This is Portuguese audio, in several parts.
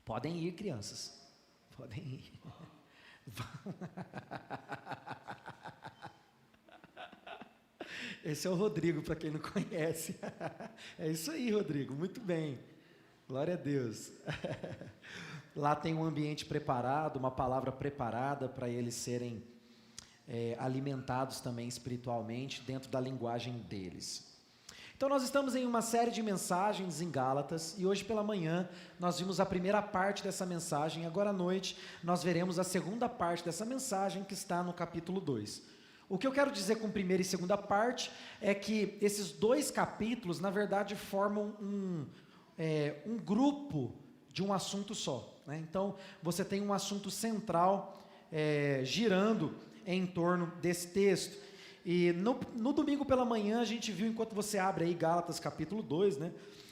Podem ir, crianças. Podem ir. Esse é o Rodrigo, para quem não conhece. É isso aí, Rodrigo, muito bem. Glória a Deus. Lá tem um ambiente preparado, uma palavra preparada para eles serem alimentados também espiritualmente dentro da linguagem deles. Então nós estamos em uma série de mensagens em Gálatas e hoje pela manhã nós vimos a primeira parte dessa mensagem. Agora à noite nós veremos a segunda parte dessa mensagem que está no capítulo 2. O que eu quero dizer com primeira e segunda parte é que esses dois capítulos na verdade formam um grupo de um assunto só, né? Então você tem um assunto central girando em torno desse texto. E no domingo pela manhã a gente viu, enquanto você abre aí Gálatas capítulo 2, né?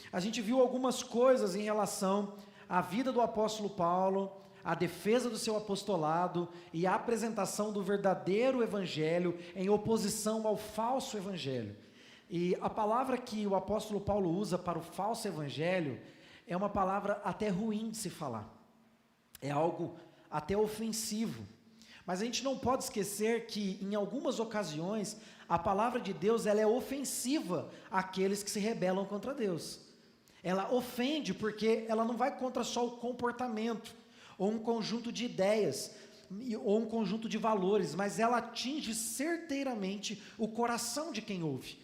A gente viu algumas coisas em relação à vida do apóstolo Paulo, a defesa do seu apostolado e a apresentação do verdadeiro evangelho em oposição ao falso evangelho. E a palavra que o apóstolo Paulo usa para o falso evangelho é uma palavra até ruim de se falar. É algo até ofensivo. Mas a gente não pode esquecer que, em algumas ocasiões, a palavra de Deus ela é ofensiva àqueles que se rebelam contra Deus. Ela ofende porque ela não vai contra só o comportamento, ou um conjunto de ideias, ou um conjunto de valores, mas ela atinge certeiramente o coração de quem ouve.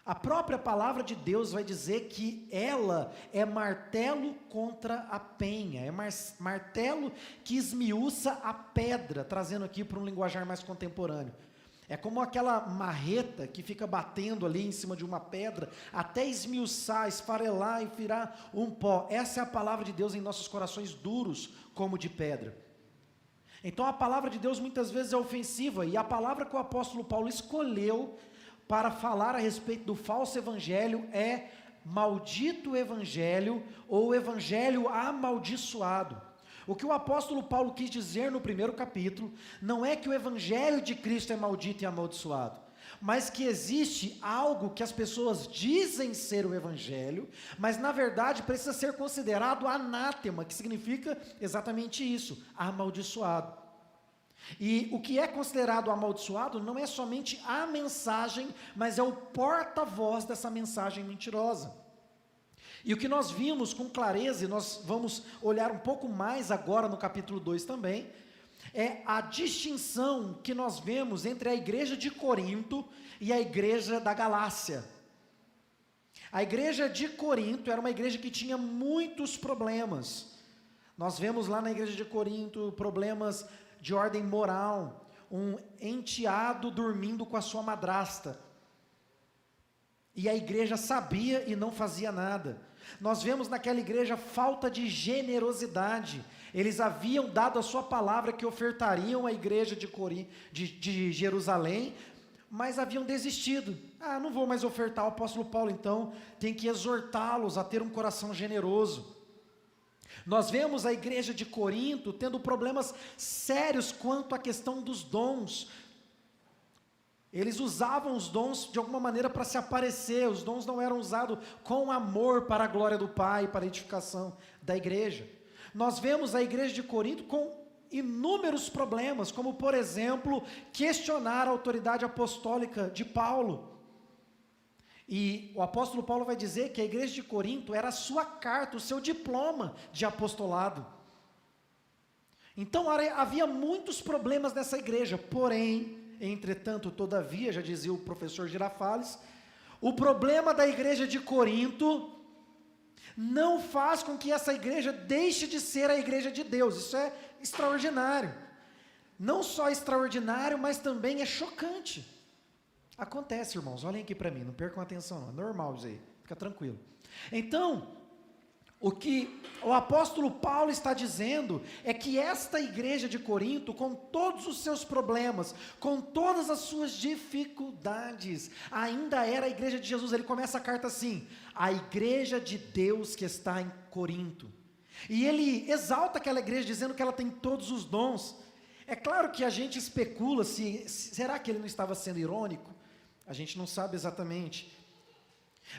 A própria palavra de Deus vai dizer que ela é martelo contra a penha, é martelo que esmiuça a pedra, trazendo aqui para um linguajar mais contemporâneo. É como aquela marreta que fica batendo ali em cima de uma pedra, até esmiuçar, esfarelar e virar um pó. Essa é a palavra de Deus em nossos corações duros, como de pedra. Então a palavra de Deus muitas vezes é ofensiva, e a palavra que o apóstolo Paulo escolheu para falar a respeito do falso evangelho é maldito evangelho ou evangelho amaldiçoado. O que o apóstolo Paulo quis dizer no primeiro capítulo não é que o evangelho de Cristo é maldito e amaldiçoado, mas que existe algo que as pessoas dizem ser o evangelho, mas na verdade precisa ser considerado anátema, que significa exatamente isso, amaldiçoado. E o que é considerado amaldiçoado não é somente a mensagem, mas é o porta-voz dessa mensagem mentirosa. E o que nós vimos com clareza, e nós vamos olhar um pouco mais agora no capítulo 2 também, é a distinção que nós vemos entre a igreja de Corinto e a igreja da Galácia. A igreja de Corinto era uma igreja que tinha muitos problemas. Nós vemos lá na igreja de Corinto problemas de ordem moral, um enteado dormindo com a sua madrasta, e a igreja sabia e não fazia nada. Nós vemos naquela igreja falta de generosidade. Eles haviam dado a sua palavra que ofertariam à igreja de Jerusalém, mas haviam desistido. Não vou mais ofertar. O apóstolo Paulo então tem que exortá-los a ter um coração generoso. Nós vemos a igreja de Corinto tendo problemas sérios quanto à questão dos dons. Eles usavam os dons de alguma maneira para se aparecer, os dons não eram usados com amor para a glória do Pai, para a edificação da igreja. Nós vemos a igreja de Corinto com inúmeros problemas, como por exemplo, questionar a autoridade apostólica de Paulo. E o apóstolo Paulo vai dizer que a igreja de Corinto era a sua carta, o seu diploma de apostolado. Então havia muitos problemas nessa igreja, porém, entretanto, todavia, já dizia o professor Girafales, o problema da igreja de Corinto não faz com que essa igreja deixe de ser a igreja de Deus. Isso é extraordinário. Não só extraordinário, mas também é chocante. Acontece, irmãos, olhem aqui para mim, não percam atenção não, é normal isso aí, fica tranquilo. Então, o que o apóstolo Paulo está dizendo é que esta igreja de Corinto, com todos os seus problemas, com todas as suas dificuldades, ainda era a igreja de Jesus. Ele começa a carta assim, a igreja de Deus que está em Corinto. E ele exalta aquela igreja dizendo que ela tem todos os dons. É claro que a gente especula será que ele não estava sendo irônico? A gente não sabe exatamente.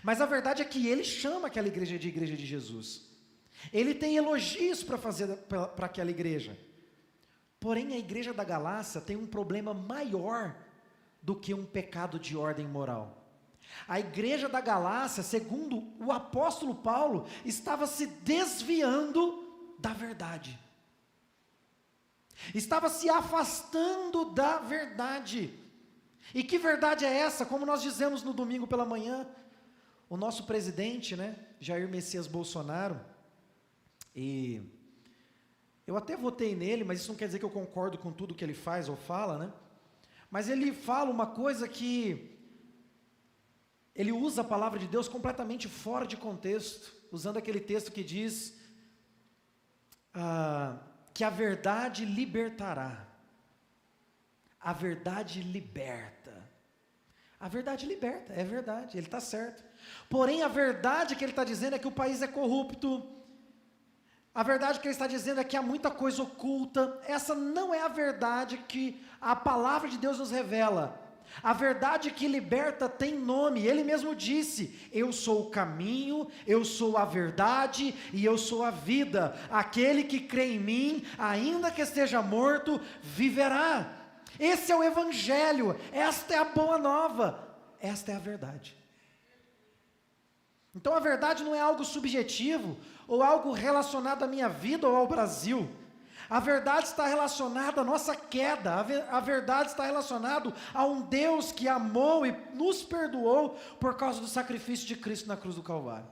Mas a verdade é que ele chama aquela igreja de Jesus. Ele tem elogios para fazer para aquela igreja. Porém, a igreja da Galácia tem um problema maior do que um pecado de ordem moral. A igreja da Galácia, segundo o apóstolo Paulo, estava se desviando da verdade. Estava se afastando da verdade. E que verdade é essa? Como nós dizemos no domingo pela manhã, o nosso presidente, Jair Messias Bolsonaro, e eu até votei nele, mas isso não quer dizer que eu concordo com tudo que ele faz ou fala, mas ele fala uma coisa que ele usa a palavra de Deus completamente fora de contexto, usando aquele texto que diz que a verdade libertará. A verdade liberta. A verdade liberta, é verdade, ele está certo. Porém, a verdade que ele está dizendo é que o país é corrupto. A verdade que ele está dizendo é que há muita coisa oculta. Essa não é a verdade que a palavra de Deus nos revela. A verdade que liberta tem nome. Ele mesmo disse: eu sou o caminho, eu sou a verdade e eu sou a vida. Aquele que crê em mim, ainda que esteja morto, viverá. Esse é o evangelho, esta é a boa nova, esta é a verdade. Então a verdade não é algo subjetivo, ou algo relacionado à minha vida ou ao Brasil. A verdade está relacionada à nossa queda, a verdade está relacionada a um Deus que amou e nos perdoou por causa do sacrifício de Cristo na cruz do Calvário.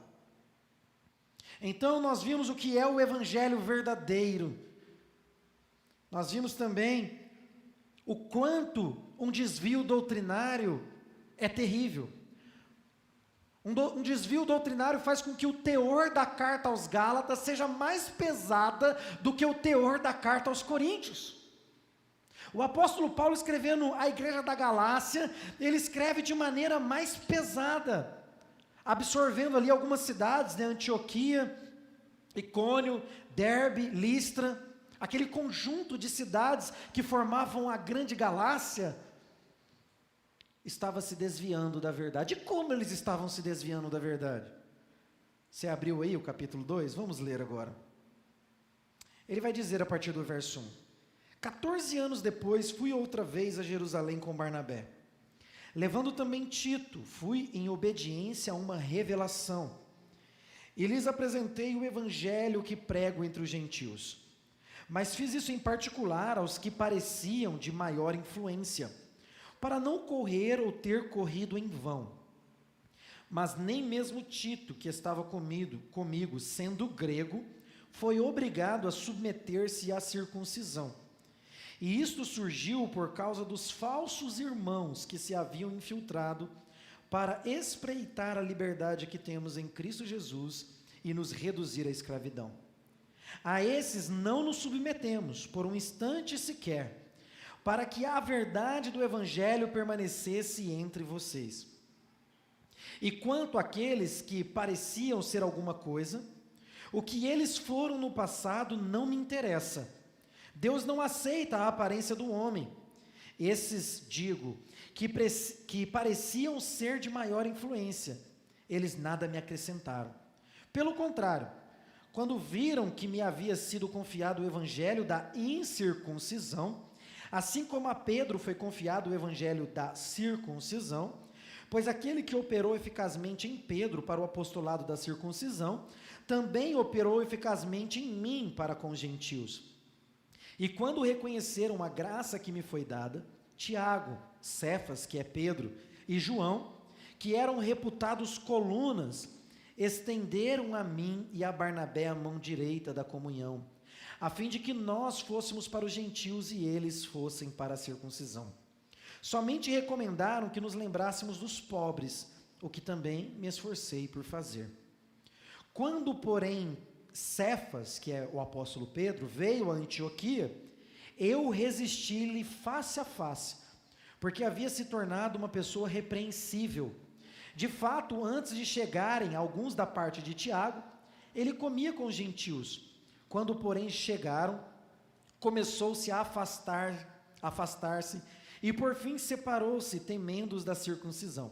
Então nós vimos o que é o evangelho verdadeiro. Nós vimos também o quanto um desvio doutrinário é terrível. Um desvio doutrinário faz com que o teor da carta aos Gálatas seja mais pesada do que o teor da carta aos Coríntios. O apóstolo Paulo, escrevendo à igreja da Galácia, ele escreve de maneira mais pesada, absorvendo ali algumas cidades, Antioquia, Icônio, Derbe, Listra, aquele conjunto de cidades que formavam a grande Galácia, estava se desviando da verdade. E como eles estavam se desviando da verdade? Você abriu aí o capítulo 2? Vamos ler agora. Ele vai dizer a partir do verso 1. 14 anos depois, fui outra vez a Jerusalém com Barnabé. Levando também Tito, fui em obediência a uma revelação. E lhes apresentei o evangelho que prego entre os gentios. Mas fiz isso em particular aos que pareciam de maior influência, para não correr ou ter corrido em vão. Mas nem mesmo Tito, que estava comigo, sendo grego, foi obrigado a submeter-se à circuncisão. E isto surgiu por causa dos falsos irmãos que se haviam infiltrado para espreitar a liberdade que temos em Cristo Jesus e nos reduzir à escravidão. A esses não nos submetemos por um instante sequer, para que a verdade do evangelho permanecesse entre vocês. E quanto àqueles que pareciam ser alguma coisa, o que eles foram no passado não me interessa. Deus não aceita a aparência do homem. Esses, digo, que pareciam ser de maior influência, eles nada me acrescentaram. Pelo contrário, quando viram que me havia sido confiado o evangelho da incircuncisão, assim como a Pedro foi confiado o evangelho da circuncisão, pois aquele que operou eficazmente em Pedro para o apostolado da circuncisão, também operou eficazmente em mim para com os gentios. E quando reconheceram a graça que me foi dada, Tiago, Cefas, que é Pedro, e João, que eram reputados colunas, estenderam a mim e a Barnabé a mão direita da comunhão, a fim de que nós fôssemos para os gentios e eles fossem para a circuncisão. Somente recomendaram que nos lembrássemos dos pobres, o que também me esforcei por fazer. Quando, porém, Cefas, que é o apóstolo Pedro, veio a Antioquia, eu resisti-lhe face a face, porque havia se tornado uma pessoa repreensível. De fato, antes de chegarem alguns da parte de Tiago, ele comia com os gentios. Quando, porém, chegaram, começou-se a afastar-se, e por fim separou-se, temendo os da circuncisão.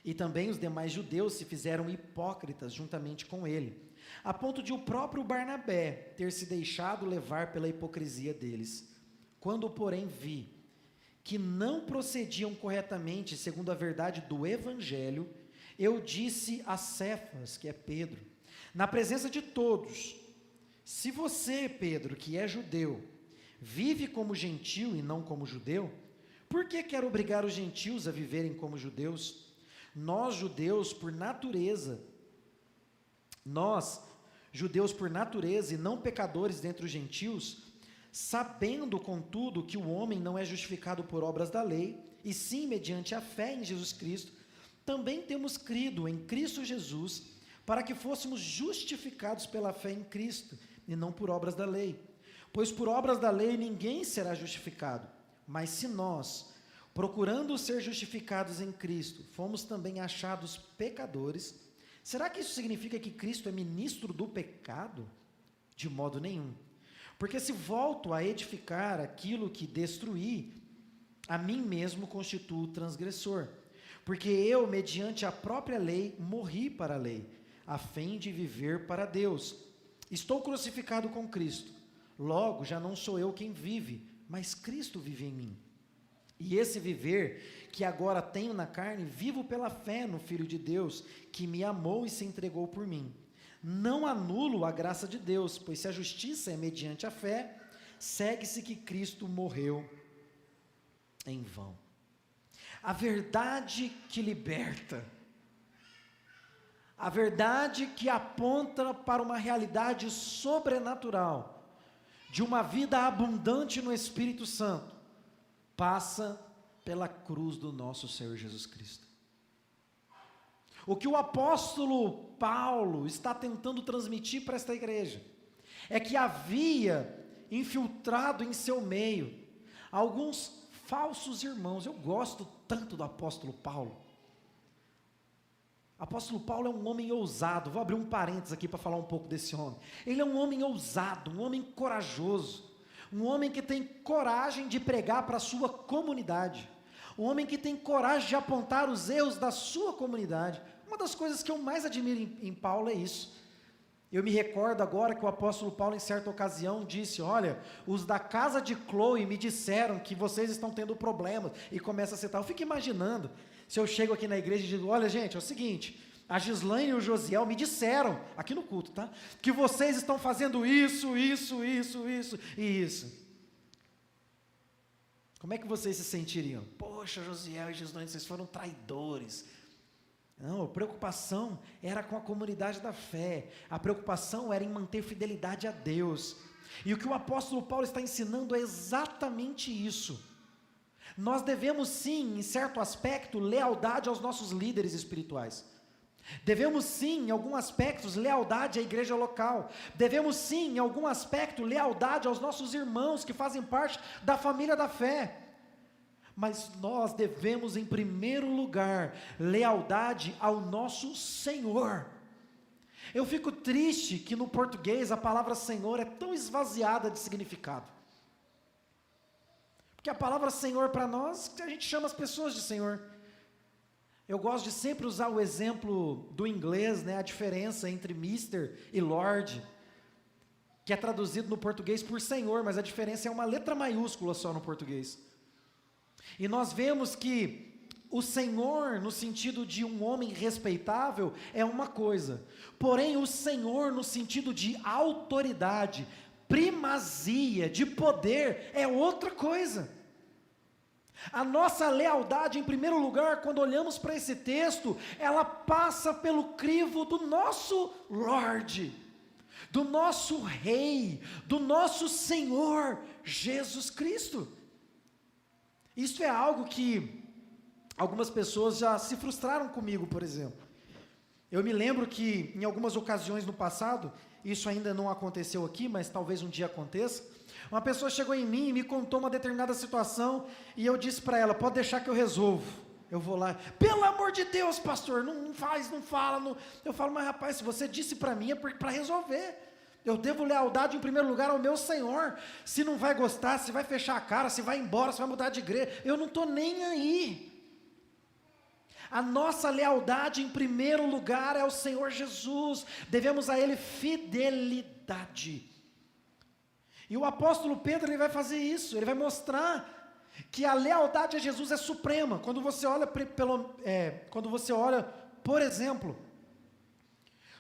E também os demais judeus se fizeram hipócritas juntamente com ele, a ponto de o próprio Barnabé ter se deixado levar pela hipocrisia deles. Quando, porém, vi que não procediam corretamente segundo a verdade do Evangelho, eu disse a Cefas, que é Pedro, na presença de todos: se você, Pedro, que é judeu, vive como gentil e não como judeu, por que quer obrigar os gentios a viverem como judeus? Nós, judeus por natureza e não pecadores dentre os gentios, sabendo, contudo, que o homem não é justificado por obras da lei, e sim mediante a fé em Jesus Cristo, também temos crido em Cristo Jesus, para que fôssemos justificados pela fé em Cristo, e não por obras da lei. Pois por obras da lei ninguém será justificado, mas se nós, procurando ser justificados em Cristo, fomos também achados pecadores, será que isso significa que Cristo é ministro do pecado? De modo nenhum. Porque se volto a edificar aquilo que destruí, a mim mesmo constituo transgressor. Porque eu, mediante a própria lei, morri para a lei, a fim de viver para Deus. Estou crucificado com Cristo. Logo, já não sou eu quem vive, mas Cristo vive em mim. E esse viver que agora tenho na carne, vivo pela fé no Filho de Deus, que me amou e se entregou por mim. Não anulo a graça de Deus, pois se a justiça é mediante a fé, segue-se que Cristo morreu em vão. A verdade que liberta, a verdade que aponta para uma realidade sobrenatural, de uma vida abundante no Espírito Santo, passa pela cruz do nosso Senhor Jesus Cristo. O que o apóstolo Paulo está tentando transmitir para esta igreja é que havia infiltrado em seu meio alguns falsos irmãos. Eu gosto tanto do apóstolo Paulo. O apóstolo Paulo é um homem ousado. Vou abrir um parênteses aqui para falar um pouco desse homem. Ele é um homem ousado, um homem corajoso, um homem que tem coragem de pregar para a sua comunidade, um homem que tem coragem de apontar os erros da sua comunidade. Uma das coisas que eu mais admiro em Paulo é isso. Eu me recordo agora que o apóstolo Paulo, em certa ocasião, disse: olha, os da casa de Chloe me disseram que vocês estão tendo problemas, e começa a citar. Eu fico imaginando, se eu chego aqui na igreja e digo: olha gente, é o seguinte, a Gislaine e o Josiel me disseram, aqui no culto, tá? Que vocês estão fazendo isso e isso. Como é que vocês se sentiriam? Poxa, Josiel e Gislaine, vocês foram traidores. Não, a preocupação era com a comunidade da fé, a preocupação era em manter fidelidade a Deus, e o que o apóstolo Paulo está ensinando é exatamente isso. Nós devemos sim, em certo aspecto, lealdade aos nossos líderes espirituais, devemos sim, em algum aspecto, lealdade à igreja local, devemos sim, em algum aspecto, lealdade aos nossos irmãos que fazem parte da família da fé, mas nós devemos, em primeiro lugar, lealdade ao nosso Senhor. Eu fico triste que no português a palavra Senhor é tão esvaziada de significado, porque a palavra Senhor para nós, a gente chama as pessoas de Senhor. Eu gosto de sempre usar o exemplo do inglês, né, a diferença entre Mister e Lord, que é traduzido no português por Senhor, mas a diferença é uma letra maiúscula só no português. E nós vemos que o Senhor, no sentido de um homem respeitável, é uma coisa, porém o Senhor, no sentido de autoridade, primazia, de poder, é outra coisa. A nossa lealdade, em primeiro lugar, quando olhamos para esse texto, ela passa pelo crivo do nosso Lorde, do nosso Rei, do nosso Senhor Jesus Cristo. Isso é algo que algumas pessoas já se frustraram comigo, por exemplo. Eu me lembro que em algumas ocasiões no passado, isso ainda não aconteceu aqui, mas talvez um dia aconteça, uma pessoa chegou em mim e me contou uma determinada situação, e eu disse para ela: pode deixar que eu resolvo. Eu vou lá: pelo amor de Deus, pastor, não faz, não fala. Não. Eu falo: mas rapaz, se você disse para mim é para resolver. Eu devo lealdade em primeiro lugar ao meu Senhor. Se não vai gostar, se vai fechar a cara, se vai embora, se vai mudar de igreja, eu não estou nem aí. A nossa lealdade, em primeiro lugar, é ao Senhor Jesus. Devemos a Ele fidelidade. E o apóstolo Pedro, ele vai fazer isso. Ele vai mostrar que a lealdade a Jesus é suprema. Quando você olha, por exemplo,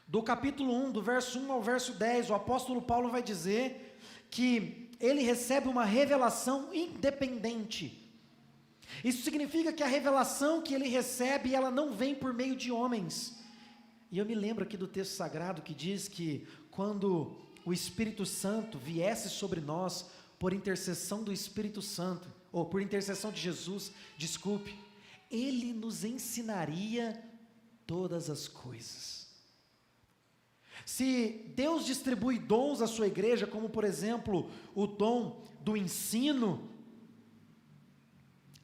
do capítulo 1, do verso 1 ao verso 10, o apóstolo Paulo vai dizer que ele recebe uma revelação independente. Isso significa que a revelação que ele recebe, ela não vem por meio de homens. E eu me lembro aqui do texto sagrado que diz que quando o Espírito Santo viesse sobre nós, por intercessão do Espírito Santo, ou por intercessão de Jesus, desculpe, ele nos ensinaria todas as coisas. Se Deus distribui dons à sua igreja, como por exemplo, o dom do ensino,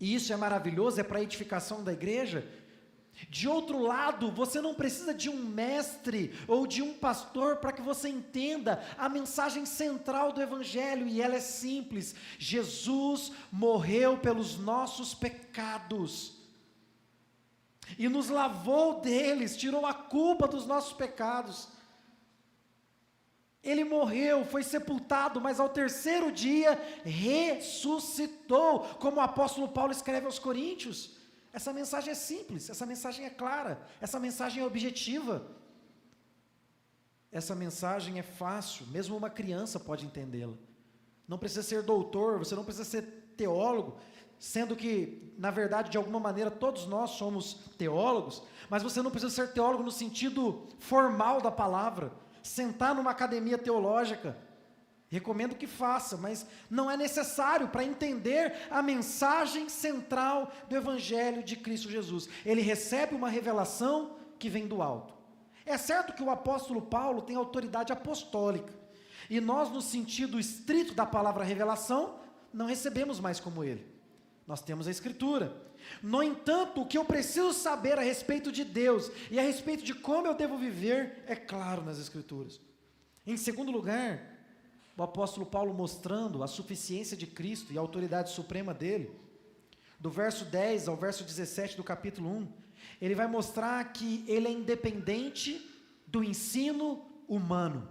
e isso é maravilhoso, é para a edificação da igreja. De outro lado, você não precisa de um mestre ou de um pastor para que você entenda a mensagem central do Evangelho, e ela é simples: Jesus morreu pelos nossos pecados, e nos lavou deles, tirou a culpa dos nossos pecados. Ele morreu, foi sepultado, mas ao terceiro dia ressuscitou, como o apóstolo Paulo escreve aos Coríntios. Essa mensagem é simples, essa mensagem é clara, essa mensagem é objetiva. Essa mensagem é fácil, mesmo uma criança pode entendê-la. Não precisa ser doutor, você não precisa ser teólogo, sendo que, na verdade, de alguma maneira, todos nós somos teólogos, mas você não precisa ser teólogo no sentido formal da palavra, sentar numa academia teológica. Recomendo que faça, mas não é necessário para entender a mensagem central do Evangelho de Cristo Jesus. Ele recebe uma revelação que vem do alto. É certo que o apóstolo Paulo tem autoridade apostólica, e nós, no sentido estrito da palavra revelação, não recebemos mais como ele. Nós temos a Escritura. No entanto, o que eu preciso saber a respeito de Deus e a respeito de como eu devo viver é claro nas Escrituras. Em segundo lugar, o apóstolo Paulo, mostrando a suficiência de Cristo e a autoridade suprema dele, do verso 10 ao verso 17 do capítulo 1, ele vai mostrar que ele é independente do ensino humano.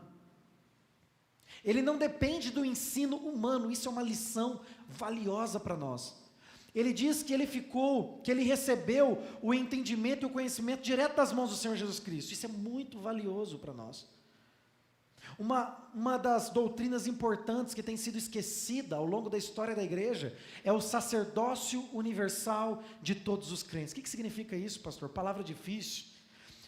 Ele não depende do ensino humano. Isso é uma lição valiosa para nós. Ele diz que ele recebeu o entendimento e o conhecimento direto das mãos do Senhor Jesus Cristo. Isso é muito valioso para nós. Uma das doutrinas importantes que tem sido esquecida ao longo da história da igreja é o sacerdócio universal de todos os crentes. O que significa isso, pastor? Palavra difícil.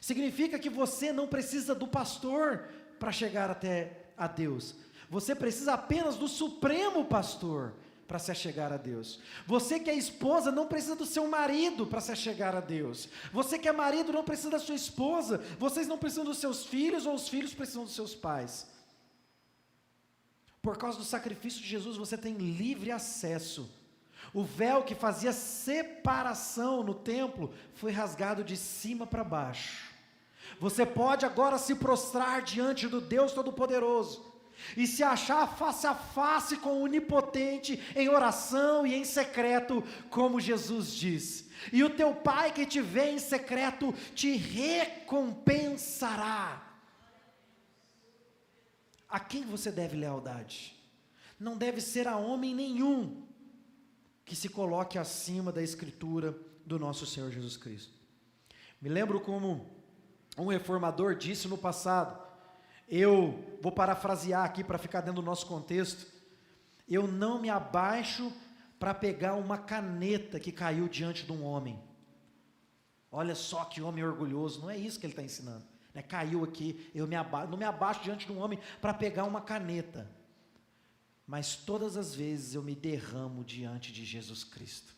Significa que você não precisa do pastor para chegar até a Deus. Você precisa apenas do Supremo Pastor para se achegar a Deus. Você que é esposa não precisa do seu marido para se achegar a Deus. Você que é marido não precisa da sua esposa. Vocês não precisam dos seus filhos, ou os filhos precisam dos seus pais. Por causa do sacrifício de Jesus, você tem livre acesso. O véu que fazia separação no templo foi rasgado de cima para baixo. Você pode agora se prostrar diante do Deus Todo-Poderoso e se achar face a face com o Onipotente, em oração e em secreto, como Jesus diz. E o teu Pai que te vê em secreto, te recompensará. A quem você deve lealdade? Não deve ser a homem nenhum que se coloque acima da Escritura do nosso Senhor Jesus Cristo. Me lembro como um reformador disse no passado, eu vou parafrasear aqui para ficar dentro do nosso contexto: eu não me abaixo para pegar uma caneta que caiu diante de um homem. Olha só que homem orgulhoso. Não é isso que ele está ensinando, né? Caiu aqui, não me abaixo diante de um homem para pegar uma caneta, mas todas as vezes eu me derramo diante de Jesus Cristo.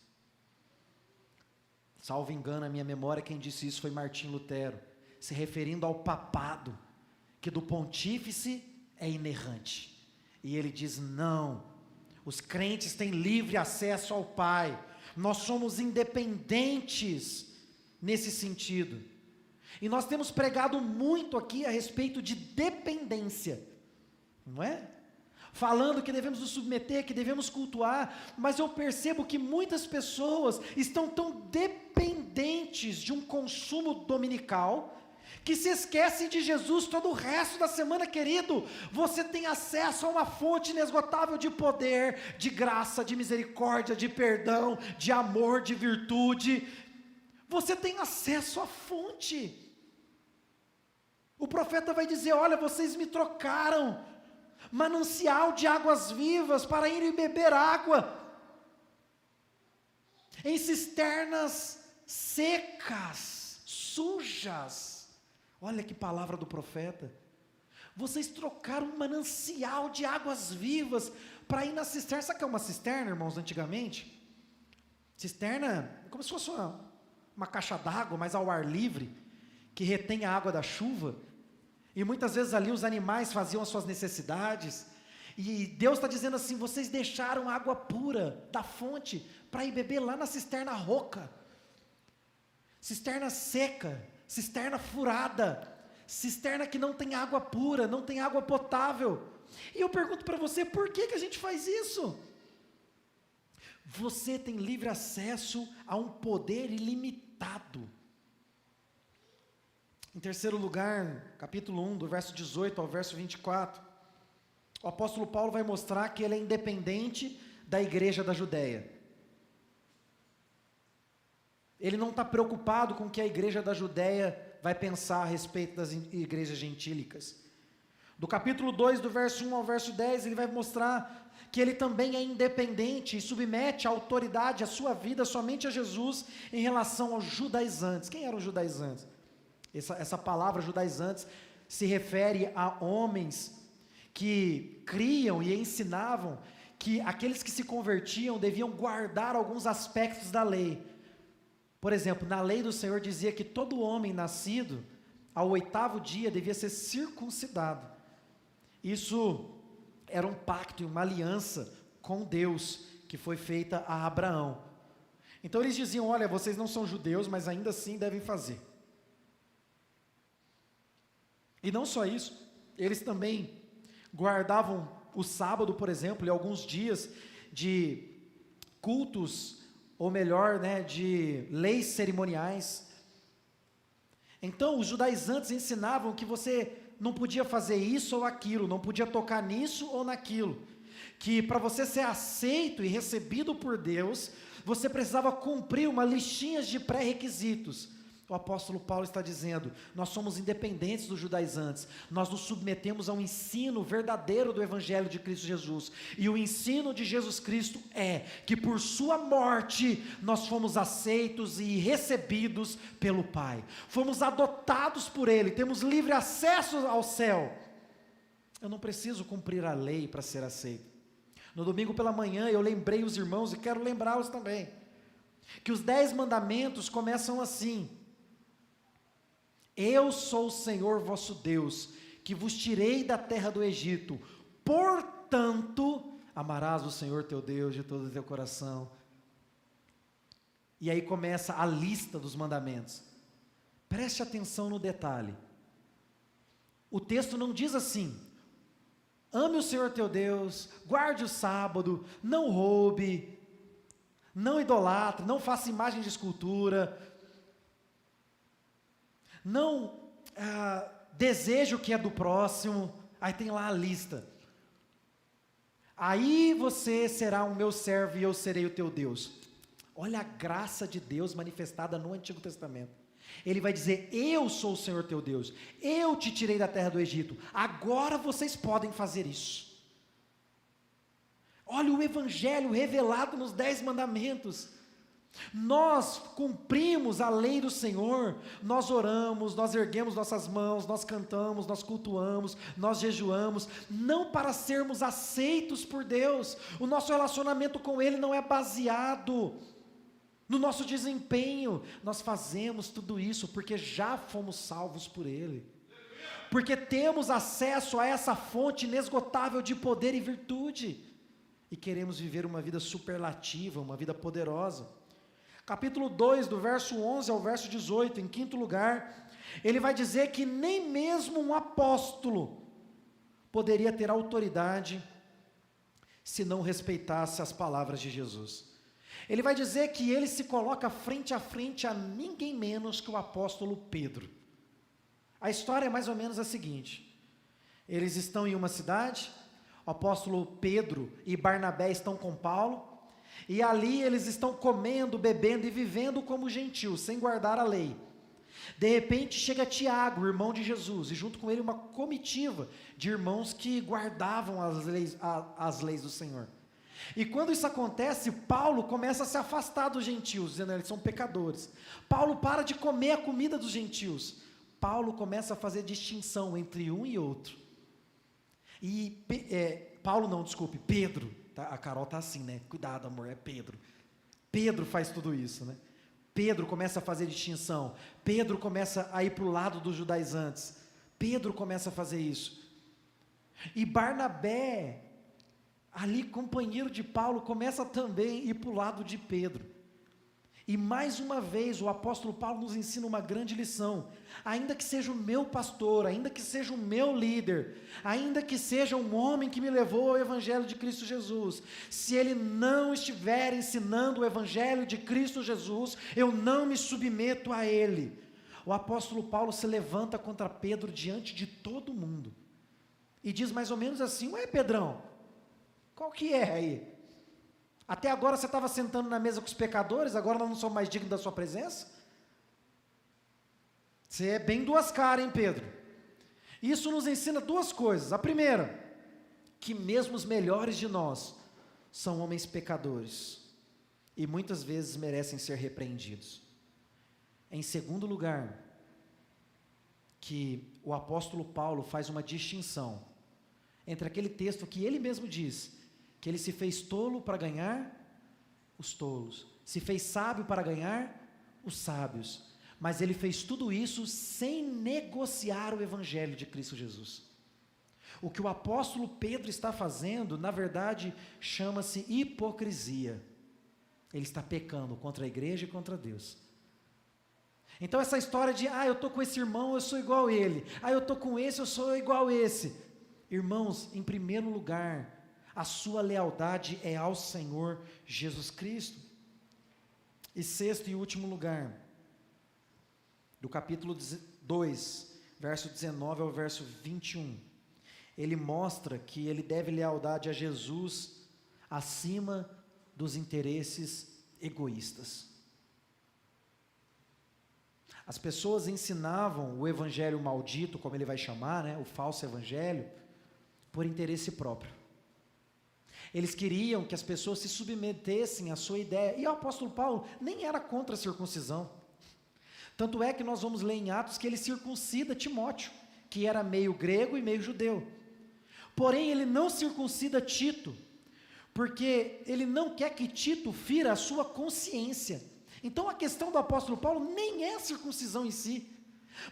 Salvo engano a minha memória, quem disse isso foi Martim Lutero, se referindo ao papado, que do pontífice é inerrante. E ele diz: não, os crentes têm livre acesso ao Pai, nós somos independentes nesse sentido. E nós temos pregado muito aqui a respeito de dependência, não é? Falando que devemos nos submeter, que devemos cultuar, mas eu percebo que muitas pessoas estão tão dependentes dependentes de um consumo dominical, que se esquecem de Jesus todo o resto da semana. Querido, você tem acesso a uma fonte inesgotável de poder, de graça, de misericórdia, de perdão, de amor, de virtude. Você tem acesso à fonte. O profeta vai dizer: olha, vocês me trocaram manancial de águas vivas para irem beber água em cisternas secas, sujas. Olha que palavra do profeta. Vocês trocaram um manancial de águas vivas para ir na cisterna. Sabe o que é uma cisterna, irmãos, antigamente? Cisterna é como se fosse uma caixa d'água, mas ao ar livre, que retém a água da chuva. E muitas vezes ali os animais faziam as suas necessidades. E Deus está dizendo assim: vocês deixaram a água pura da fonte para ir beber lá na cisterna rouca, cisterna seca, cisterna furada, cisterna que não tem água pura, não tem água potável. E eu pergunto para você: por que a gente faz isso? Você tem livre acesso a um poder ilimitado. Em terceiro lugar, capítulo 1, do verso 18 ao verso 24, o apóstolo Paulo vai mostrar que ele é independente da igreja da Judéia. Ele não está preocupado com o que a igreja da Judéia vai pensar a respeito das igrejas gentílicas. Do capítulo 2, do verso 1 ao verso 10, ele vai mostrar que ele também é independente e submete a autoridade, a sua vida somente a Jesus em relação aos judaizantes. Quem eram os judaizantes? Essa palavra judaizantes se refere a homens que criam e ensinavam que aqueles que se convertiam deviam guardar alguns aspectos da lei. Por exemplo, na lei do Senhor dizia que todo homem nascido ao 8º dia devia ser circuncidado. Isso era um pacto e uma aliança com Deus que foi feita a Abraão. Então eles diziam: olha, vocês não são judeus, mas ainda assim devem fazer. E não só isso, eles também guardavam o sábado, por exemplo, e alguns dias de cultos, ou melhor, de leis cerimoniais. Então, os judaizantes ensinavam que você não podia fazer isso ou aquilo, não podia tocar nisso ou naquilo, que para você ser aceito e recebido por Deus, você precisava cumprir uma listinha de pré-requisitos. O apóstolo Paulo está dizendo: nós somos independentes dos judaizantes, nós nos submetemos ao ensino verdadeiro do Evangelho de Cristo Jesus, e o ensino de Jesus Cristo é que por sua morte nós fomos aceitos e recebidos pelo Pai, fomos adotados por Ele, temos livre acesso ao céu. Eu não preciso cumprir a lei para ser aceito. No domingo pela manhã eu lembrei os irmãos, e quero lembrá-los também, que os 10 mandamentos começam assim: eu sou o Senhor vosso Deus, que vos tirei da terra do Egito, portanto, amarás o Senhor teu Deus de todo o teu coração. E aí começa a lista dos mandamentos. Preste atenção no detalhe. O texto não diz assim: ame o Senhor teu Deus, guarde o sábado, não roube, não idolatre, não faça imagem de escultura, não deseje o que é do próximo. Aí tem lá a lista: aí você será o meu servo e eu serei o teu Deus. Olha a graça de Deus manifestada no Antigo Testamento. Ele vai dizer: eu sou o Senhor teu Deus, eu te tirei da terra do Egito, agora vocês podem fazer isso. Olha o Evangelho revelado nos 10 mandamentos. Nós cumprimos a lei do Senhor, nós oramos, nós erguemos nossas mãos, nós cantamos, nós cultuamos, nós jejuamos, não para sermos aceitos por Deus. O nosso relacionamento com Ele não é baseado no nosso desempenho. Nós fazemos tudo isso porque já fomos salvos por Ele, porque temos acesso a essa fonte inesgotável de poder e virtude, e queremos viver uma vida superlativa, uma vida poderosa. Capítulo 2, do verso 11 ao verso 18, em quinto lugar, ele vai dizer que nem mesmo um apóstolo poderia ter autoridade se não respeitasse as palavras de Jesus. Ele vai dizer que ele se coloca frente a frente a ninguém menos que o apóstolo Pedro. A história é mais ou menos a seguinte: eles estão em uma cidade, o apóstolo Pedro e Barnabé estão com Paulo, e ali eles estão comendo, bebendo e vivendo como gentios, sem guardar a lei. De repente chega Tiago, irmão de Jesus, e junto com ele uma comitiva de irmãos que guardavam as leis do Senhor. E quando isso acontece, Paulo começa a se afastar dos gentios, dizendo que eles são pecadores. Paulo para de comer a comida dos gentios. Paulo começa a fazer distinção entre um e outro. Pedro, tá? A Carol está assim, né? Cuidado, amor, é Pedro. Pedro faz tudo isso, né? Pedro começa a fazer distinção. Pedro começa a ir para o lado dos judaizantes. Pedro começa a fazer isso. E Barnabé, ali companheiro de Paulo, começa também a ir para o lado de Pedro. E mais uma vez o apóstolo Paulo nos ensina uma grande lição: ainda que seja o meu pastor, ainda que seja o meu líder, ainda que seja um homem que me levou ao evangelho de Cristo Jesus, se ele não estiver ensinando o evangelho de Cristo Jesus, eu não me submeto a ele. O apóstolo Paulo se levanta contra Pedro diante de todo mundo e diz mais ou menos assim: ué, Pedrão, qual que é aí? Até agora você estava sentando na mesa com os pecadores, agora nós não somos mais dignos da sua presença? Você é bem duas caras, hein, Pedro? Isso nos ensina duas coisas. A primeira, que mesmo os melhores de nós são homens pecadores e muitas vezes merecem ser repreendidos. Em segundo lugar, que o apóstolo Paulo faz uma distinção entre aquele texto que ele mesmo diz, que ele se fez tolo para ganhar os tolos, se fez sábio para ganhar os sábios, mas ele fez tudo isso sem negociar o evangelho de Cristo Jesus. O que o apóstolo Pedro está fazendo, na verdade, chama-se hipocrisia. Ele está pecando contra a igreja e contra Deus. Então essa história de, eu estou com esse irmão, eu sou igual a ele, eu estou com esse, eu sou igual a esse. Irmãos, em primeiro lugar, a sua lealdade é ao Senhor Jesus Cristo. E sexto e último lugar, do capítulo 2, verso 19 ao verso 21, ele mostra que ele deve lealdade a Jesus acima dos interesses egoístas. As pessoas ensinavam o evangelho maldito, como ele vai chamar, né, o falso evangelho, por interesse próprio. Eles queriam que as pessoas se submetessem à sua ideia, e o apóstolo Paulo nem era contra a circuncisão. Tanto é que nós vamos ler em Atos que ele circuncida Timóteo, que era meio grego e meio judeu. Porém, ele não circuncida Tito, porque ele não quer que Tito fira a sua consciência. Então a questão do apóstolo Paulo nem é a circuncisão em si,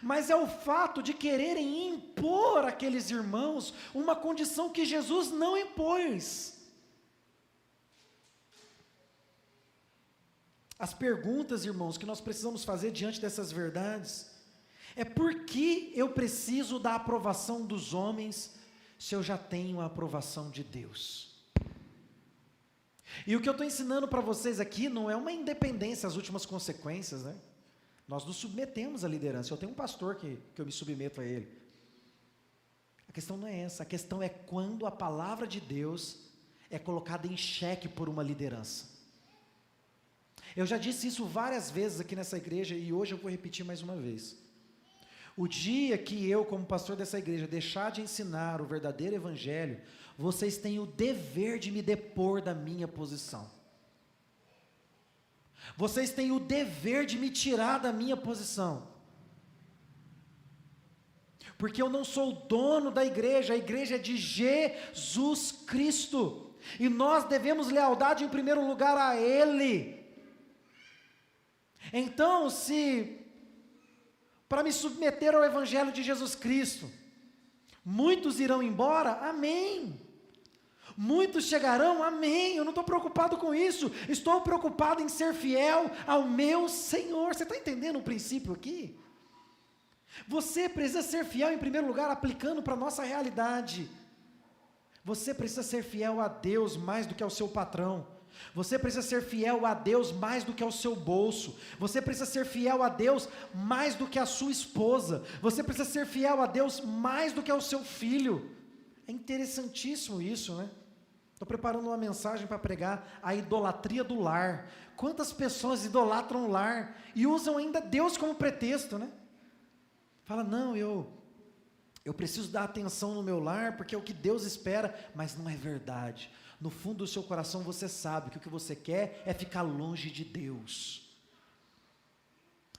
mas é o fato de quererem impor àqueles irmãos uma condição que Jesus não impôs. As perguntas, irmãos, que nós precisamos fazer diante dessas verdades é: por que eu preciso da aprovação dos homens se eu já tenho a aprovação de Deus? E o que eu estou ensinando para vocês aqui não é uma independência às últimas consequências, né? Nós nos submetemos à liderança. Eu tenho um pastor que eu me submeto a ele. A questão não é essa. A questão é quando a palavra de Deus é colocada em xeque por uma liderança. Eu já disse isso várias vezes aqui nessa igreja e hoje eu vou repetir mais uma vez. O dia que eu, como pastor dessa igreja, deixar de ensinar o verdadeiro evangelho, vocês têm o dever de me depor da minha posição. Vocês têm o dever de me tirar da minha posição. Porque eu não sou o dono da igreja, a igreja é de Jesus Cristo. E nós devemos lealdade em primeiro lugar a Ele. Então, para me submeter ao evangelho de Jesus Cristo, muitos irão embora, amém. Muitos chegarão, amém. Eu não estou preocupado com isso, estou preocupado em ser fiel ao meu Senhor. Você está entendendo o princípio aqui? Você precisa ser fiel em primeiro lugar, aplicando para a nossa realidade. Você precisa ser fiel a Deus mais do que ao seu patrão. Você precisa ser fiel a Deus mais do que ao seu bolso. Você precisa ser fiel a Deus mais do que a sua esposa. Você precisa ser fiel a Deus mais do que ao seu filho. É interessantíssimo isso, né? Estou preparando uma mensagem para pregar a idolatria do lar. Quantas pessoas idolatram o lar e usam ainda Deus como pretexto, né? Fala, não, eu preciso dar atenção no meu lar porque é o que Deus espera, mas não é verdade. No fundo do seu coração você sabe que o que você quer é ficar longe de Deus.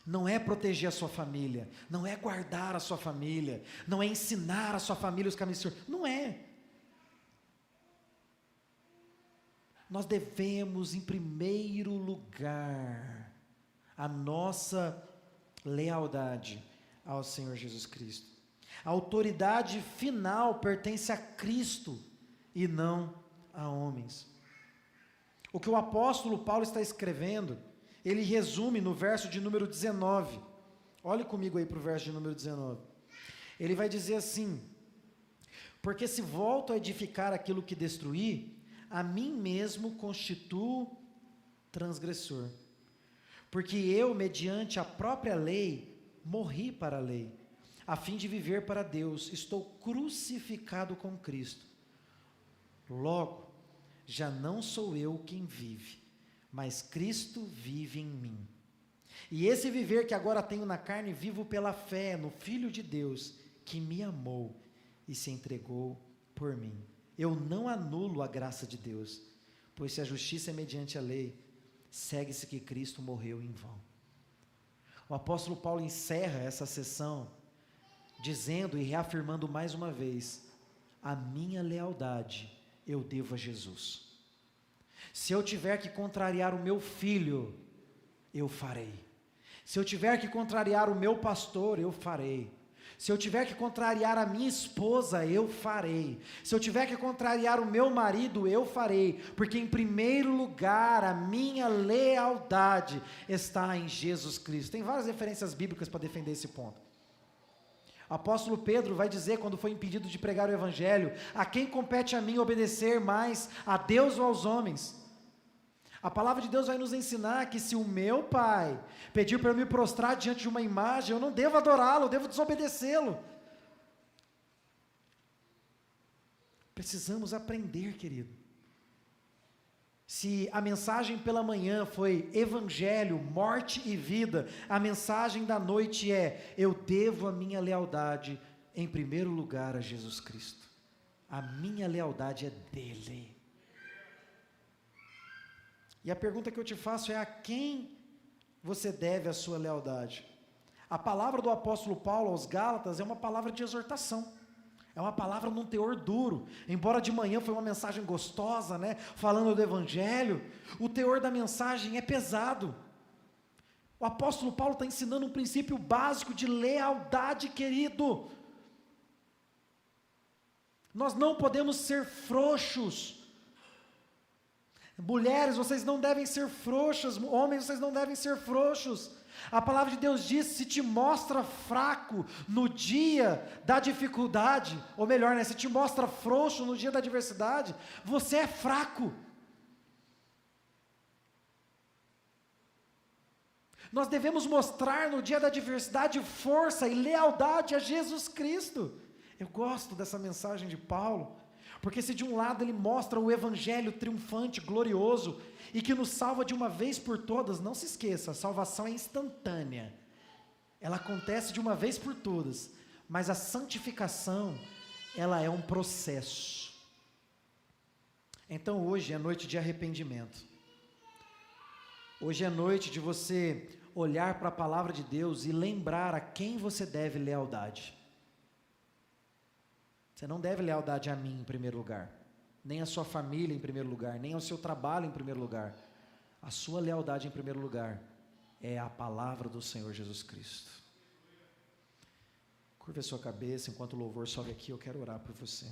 Não é proteger a sua família, não é guardar a sua família, não é ensinar a sua família os caminhos do Senhor, não é. Nós devemos, em primeiro lugar, a nossa lealdade ao Senhor Jesus Cristo. A autoridade final pertence a Cristo e não a homens. O que o apóstolo Paulo está escrevendo, ele resume no verso de número 19. Olhe comigo aí para o verso de número 19. Ele vai dizer assim: porque se volto a edificar aquilo que destruí, a mim mesmo constituo transgressor. Porque eu, mediante a própria lei, morri para a lei, a fim de viver para Deus. Estou crucificado com Cristo. Logo, já não sou eu quem vive, mas Cristo vive em mim. E esse viver que agora tenho na carne, vivo pela fé no Filho de Deus, que me amou e se entregou por mim. Eu não anulo a graça de Deus, pois se a justiça é mediante a lei, segue-se que Cristo morreu em vão. O apóstolo Paulo encerra essa sessão dizendo e reafirmando mais uma vez: a minha lealdade eu devo a Jesus. Se eu tiver que contrariar o meu filho, eu farei. Se eu tiver que contrariar o meu pastor, eu farei. Se eu tiver que contrariar a minha esposa, eu farei. Se eu tiver que contrariar o meu marido, eu farei. Porque em primeiro lugar, a minha lealdade está em Jesus Cristo. Tem várias referências bíblicas para defender esse ponto. O apóstolo Pedro vai dizer, quando foi impedido de pregar o evangelho: a quem compete a mim obedecer mais, a Deus ou aos homens? A palavra de Deus vai nos ensinar que se o meu pai pedir para eu me prostrar diante de uma imagem, eu não devo adorá-lo, eu devo desobedecê-lo. Precisamos aprender, querido. Se a mensagem pela manhã foi evangelho, morte e vida, a mensagem da noite é: eu devo a minha lealdade em primeiro lugar a Jesus Cristo. A minha lealdade é dele. E a pergunta que eu te faço é: a quem você deve a sua lealdade? A palavra do apóstolo Paulo aos Gálatas é uma palavra de exortação. É uma palavra num teor duro. Embora de manhã foi uma mensagem gostosa, né, falando do evangelho, o teor da mensagem é pesado. O apóstolo Paulo está ensinando um princípio básico de lealdade, querido. Nós não podemos ser frouxos. Mulheres, vocês não devem ser frouxas. Homens, vocês não devem ser frouxos. A palavra de Deus diz: se te mostra fraco no dia da dificuldade, ou melhor, né, se te mostra frouxo no dia da adversidade, você é fraco. Nós devemos mostrar no dia da adversidade força e lealdade a Jesus Cristo. Eu gosto dessa mensagem de Paulo, porque se de um lado ele mostra o evangelho triunfante, glorioso, e que nos salva de uma vez por todas, não se esqueça, a salvação é instantânea, ela acontece de uma vez por todas, mas a santificação, ela é um processo. Então hoje é noite de arrependimento, hoje é noite de você olhar para a palavra de Deus e lembrar a quem você deve lealdade. Você não deve lealdade a mim em primeiro lugar, nem a sua família em primeiro lugar, nem ao seu trabalho em primeiro lugar. A sua lealdade em primeiro lugar é a palavra do Senhor Jesus Cristo. Curva a sua cabeça enquanto o louvor sobe aqui, eu quero orar por você.